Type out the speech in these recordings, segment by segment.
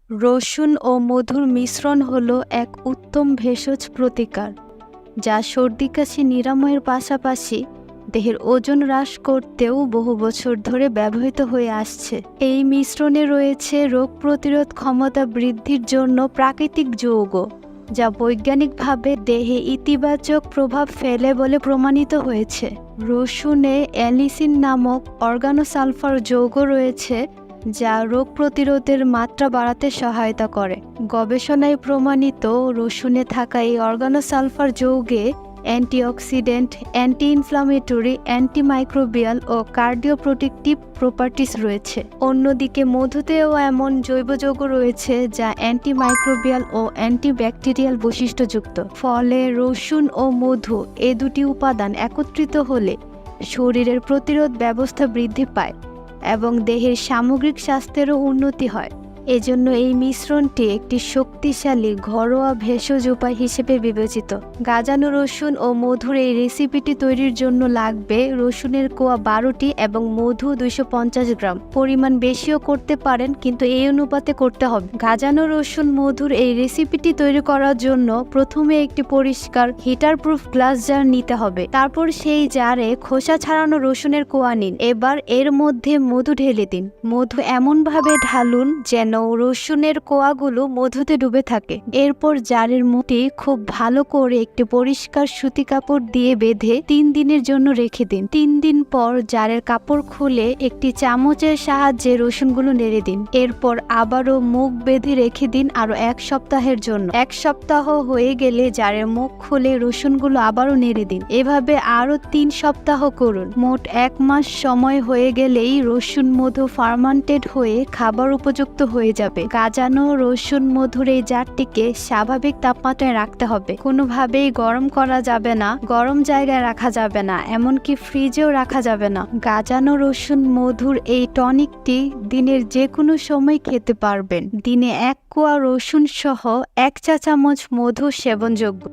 রসুন ও মধুর মিশ্রণ হলো এক উত্তম ভেষজ প্রতিকার, যা সর্দি কাশি নিরাময়ের পাশাপাশি দেহের ওজন হ্রাস করতেও বহু বছর ধরে ব্যবহৃত হয়ে আসছে। এই মিশ্রণে রয়েছে রোগ প্রতিরোধ ক্ষমতা বৃদ্ধির জন্য প্রাকৃতিক যৌগ, যা বৈজ্ঞানিকভাবে দেহে ইতিবাচক প্রভাব ফেলে বলে প্রমাণিত হয়েছে। রসুনে অ্যালিসিন নামক অর্গানোসালফার যৌগ রয়েছে, যা রোগ প্রতিরোধের মাত্রা বাড়াতে সহায়তা করে। গবেষণায় প্রমাণিত রসুনে থাকা এই অর্গানোসালফার যৌগে অ্যান্টিঅক্সিডেন্ট, অ্যান্টি ইনফ্লামেটরি, অ্যান্টিমাইক্রোবিয়াল ও কার্ডিওপ্রোটেক্টিভ প্রপার্টিস রয়েছে। অন্যদিকে মধুতেও এমন জৈব যৌগ রয়েছে যা অ্যান্টিমাইক্রোবিয়াল ও অ্যান্টিব্যাকটেরিয়াল বৈশিষ্ট্যযুক্ত। ফলে রসুন ও মধু এ দুটি উপাদান একত্রিত হলে শরীরের প্রতিরোধ ব্যবস্থা বৃদ্ধি পায় এবং দেহের সামগ্রিক স্বাস্থ্যেরও উন্নতি হয়। এজন্য এই মিশ্রণটি একটি শক্তিশালী ঘরোয়া ভেষজ উপায় হিসেবে বিবেচিত। গাজানো রসুন ও মধুর এই রেসিপিটি তৈরির জন্য লাগবে রসুনের কোয়া 12টি এবং মধু 250 গ্রাম। পরিমাণ বেশিও করতে পারেন, কিন্তু এই অনুপাতে করতে হবে। গাজানো রসুন মধুর এই রেসিপিটি তৈরি করার জন্য প্রথমে একটি পরিষ্কার হিটার প্রুফ গ্লাস জার নিতে হবে। তারপর সেই জারে খোসা ছাড়ানো রসুনের কোয়া নিন। এবার এর মধ্যে মধু ঢেলে দিন। মধু এমনভাবে ঢালুন যেন রসুনের কোয়াগুলো মধুতে ডুবে থাকে। এরপর জারের মুখটি খুব ভালো করে একটি পরিষ্কার সুতি কাপড় দিয়ে বেঁধে 3 দিনের জন্য রেখে দিন। 3 দিন পর জারের কাপড় খুলে একটি চামচের সাহায্যে রসুনগুলো নেড়ে দিন। এরপর আবারও মুখ বেঁধে রেখে দিন আরও 1 সপ্তাহের জন্য। 1 সপ্তাহ হয়ে গেলে জারের মুখ খুলে রসুনগুলো আবারও নেড়ে দিন। এভাবে আরও 3 সপ্তাহ করুন। মোট 1 মাস সময় হয়ে গেলেই রসুন মধু ফার্মেন্টেড হয়ে খাবার উপযুক্ত হয়ে যাবে। গাজানো রসুন মধুর এই জারটিকে স্বাভাবিক তাপমাত্রায় রাখতে হবে। কোনোভাবেই গরম করা যাবে না, গরম জায়গায় রাখা যাবে না, এমনকি ফ্রিজেও রাখা যাবে না। গাজানো রসুন মধুর এই টনিকটি দিনের যে কোনো সময় খেতে পারবেন। দিনে 1 কোয়া রসুন সহ 1 চা চামচ মধু সেবনযোগ্য।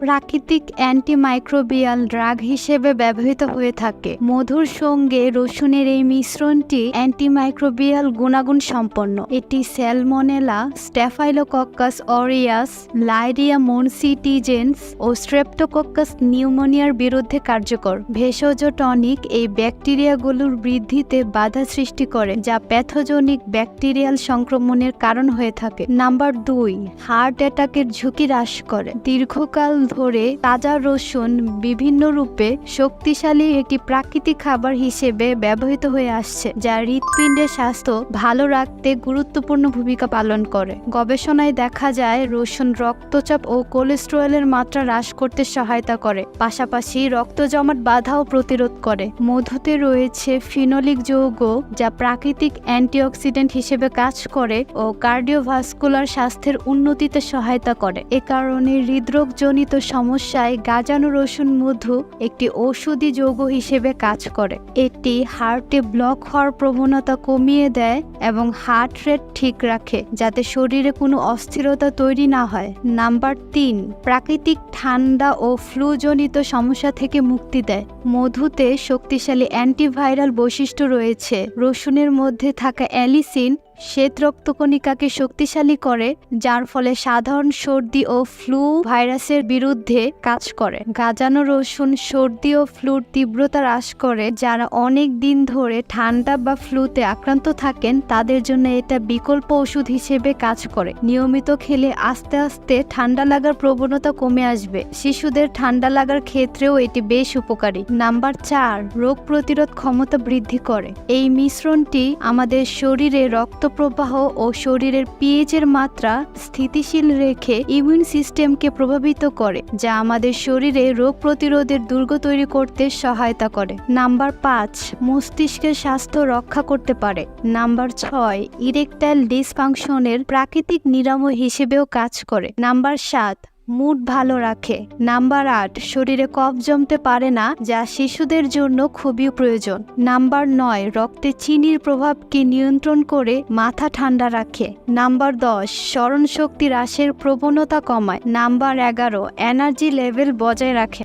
প্রাকৃতিক অ্যান্টিমাইক্রোবিয়াল ড্রাগ হিসেবে ব্যবহৃত হয়ে থাকে। মধুর সঙ্গে রসুনের এই মিশ্রণটি অ্যান্টিমাইক্রোবিয়াল গুণাগুণ সম্পন্ন। এটি স্যালমোনেলা, স্ট্যাফাইলোকক্কাস অরিয়াস, লাইরিয়া মনসিটিজেন্স ও স্ট্রেপ্টোকক্কাস নিউমোনিয়ার বিরুদ্ধে কার্যকর। ভেষজ টনিক এই ব্যাকটেরিয়াগুলোর বৃদ্ধিতে বাধা সৃষ্টি করে, যা প্যাথোজেনিক ব্যাকটেরিয়াল সংক্রমণের কারণ হয়ে থাকে। নাম্বার 2, হার্ট অ্যাটাকের ঝুঁকি হ্রাস করে। দীর্ঘকাল ধরে তাজা রসুন বিভিন্ন রূপে শক্তিশালী একটি প্রাকৃতিক খাবার হিসেবে ব্যবহৃত হয়ে আসছে, যা হৃৎপিণ্ডের স্বাস্থ্য ভালো রাখতে গুরুত্বপূর্ণ ভূমিকা পালন করে। গবেষণায় দেখা যায় রসুন রক্তচাপ ও কোলেস্টেরলের মাত্রা হ্রাস করতে সহায়তা করে, পাশাপাশি রক্ত জমাট বাধাও প্রতিরোধ করে। মধুতে রয়েছে ফিনোলিক যৌগ, যা প্রাকৃতিক অ্যান্টিঅক্সিডেন্ট হিসেবে কাজ করে ও কার্ডিওভাস্কুলার স্বাস্থ্যের উন্নতিতে সহায়তা করে। এ কারণে হৃদরোগজনিত সমস্যায় গাজানো রসুন মধু একটি ঔষধি যৌগ হিসেবে কাজ করে। এটি হার্টে ব্লক হওয়ার প্রবণতা কমিয়ে দেয় এবং হার্ট রেট ঠিক রাখে, যাতে শরীরে কোনো অস্থিরতা তৈরি না হয়। নাম্বার 3, প্রাকৃতিক ঠান্ডা ও ফ্লুজনিত সমস্যা থেকে মুক্তি দেয়। মধুতে শক্তিশালী অ্যান্টিভাইরাল বৈশিষ্ট্য রয়েছে। রসুনের মধ্যে থাকা অ্যালিসিন শ্বেত রক্তকণিকাকে শক্তিশালী করে, যার ফলে সাধারণ সর্দি ও ফ্লু ভাইরাসের বিরুদ্ধে কাজ করে। গাজানো রসুন সর্দি ও ফ্লুর তীব্রতা হ্রাস করে। যারা অনেক দিন ধরে ঠান্ডা বা ফ্লুতে আক্রান্ত থাকেন, তাদের জন্য এটা বিকল্প ওষুধ হিসেবে কাজ করে। নিয়মিত খেলে আস্তে আস্তে ঠান্ডা লাগার প্রবণতা কমে আসবে। শিশুদের ঠান্ডা লাগার ক্ষেত্রেও এটি বেশ উপকারী। নাম্বার 4, রোগ প্রতিরোধ ক্ষমতা বৃদ্ধি করে। এই মিশ্রণটি আমাদের শরীরে রক্ত প্রবাহ ও শরীরের পিএইচ এর মাত্রা স্থিতিশীল রেখে ইমিউন সিস্টেমকে প্রভাবিত করে, যা আমাদের শরীরে রোগ প্রতিরোধের দুর্গ তৈরি করতে সহায়তা করে। নাম্বার 5, মস্তিষ্কের স্বাস্থ্য রক্ষা করতে পারে। নাম্বার 6, ইরেকটাইল ডিসফাংশনের প্রাকৃতিক নিরাময় হিসেবেও কাজ করে। নাম্বার 7, মুড ভালো রাখে। নাম্বার 8, শরীরে কফ জমতে পারে না, যা শিশুদের জন্য খুবই প্রয়োজন। নাম্বার 9, রক্তে চিনির প্রভাবকে নিয়ন্ত্রণ করে মাথা ঠান্ডা রাখে। নাম্বার 10, স্মরণ শক্তি হ্রাসের প্রবণতা কমায়। নাম্বার 11, এনার্জি লেভেল বজায় রাখে।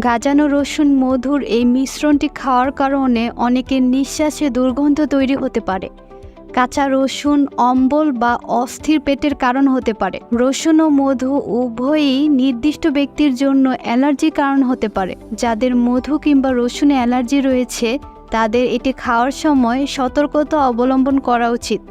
গাজানো রসুন মধুর এই মিশ্রণটি খাওয়ার কারণে অনেকের নিঃশ্বাসে দুর্গন্ধ তৈরি হতে পারে। কাঁচা রসুন অম্বল বা অস্থির পেটের কারণ হতে পারে। রসুন ও মধু উভয়ই নির্দিষ্ট ব্যক্তির জন্য অ্যালার্জির কারণ হতে পারে। যাদের মধু কিংবা রসুনে অ্যালার্জি রয়েছে তাদের এটি খাওয়ার সময় সতর্কতা অবলম্বন করা উচিত।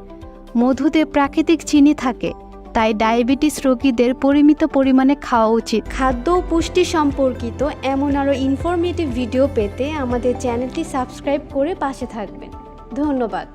মধুতে প্রাকৃতিক চিনি থাকে, তাই ডায়াবেটিস রোগীদের পরিমিত পরিমাণে খাওয়া উচিত। খাদ্য ও পুষ্টি সম্পর্কিত এমন আরও ইনফরমেটিভ ভিডিও পেতে আমাদের চ্যানেলটি সাবস্ক্রাইব করে পাশে থাকবেন। ধন্যবাদ।